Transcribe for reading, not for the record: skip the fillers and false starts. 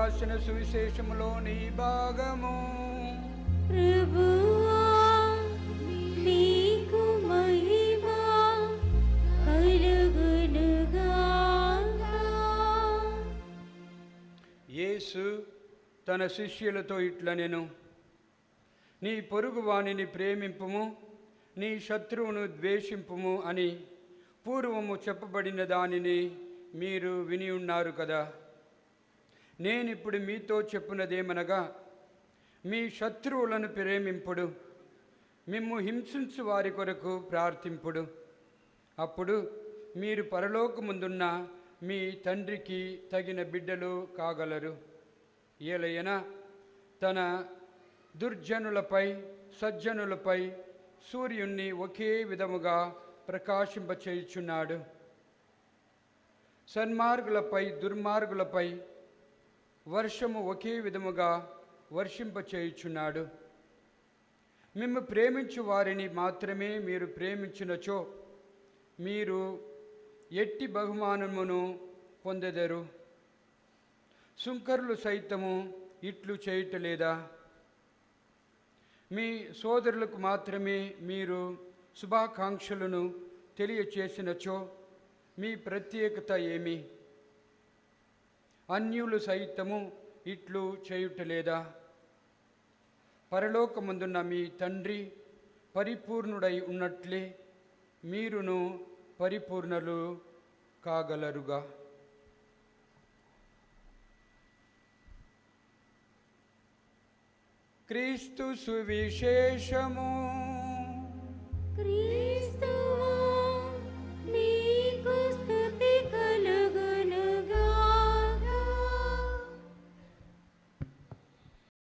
రాసిన సువిశేషములోని భాగము. ప్రభువా నీకు మహిమ కలుగునుగాక. యేసు తన శిష్యులతో ఇట్లనెను, నీ పొరుగువానిని ప్రేమింపుము, నీ శత్రువును ద్వేషింపుము అని పూర్వము చెప్పబడిన దానిని మీరు విని ఉన్నారు కదా. నేనిప్పుడు మీతో చెప్పున్నదేమనగా, మీ శత్రువులను ప్రేమింపుడు, మిమ్ము హింసించు వారి కొరకు ప్రార్థింపుడు. అప్పుడు మీరు పరలోకముందున్న మీ తండ్రికి తగిన బిడ్డలు కాగలరు. ఏలయన తన దుర్జనులపై సజ్జనులపై సూర్యుణ్ణి ఒకే విధముగా ప్రకాశింపచేయుచున్నాడు. సన్మార్గులపై దుర్మార్గులపై వర్షము ఒకే విధముగా వర్షింపచేయుచున్నాడు. మిమ్ము ప్రేమించు వారిని మాత్రమే మీరు ప్రేమించినచో మీరు ఎట్టి బహుమానమును పొందెదరు. సుంకరులు సైతము ఇట్లు చేయుటలేదా? మీ సోదరులకు మాత్రమే మీరు శుభాకాంక్షలను తెలియచేసినచో మీ ప్రత్యేకత ఏమి? అన్యులు సైతము ఇట్లు చేయుటలేదా? పరలోకమందున్న మీ తండ్రి పరిపూర్ణుడై ఉన్నట్లే మీరును పరిపూర్ణులు కాగలరుగా. క్రీస్తు సువిశేషము. క్రీస్తు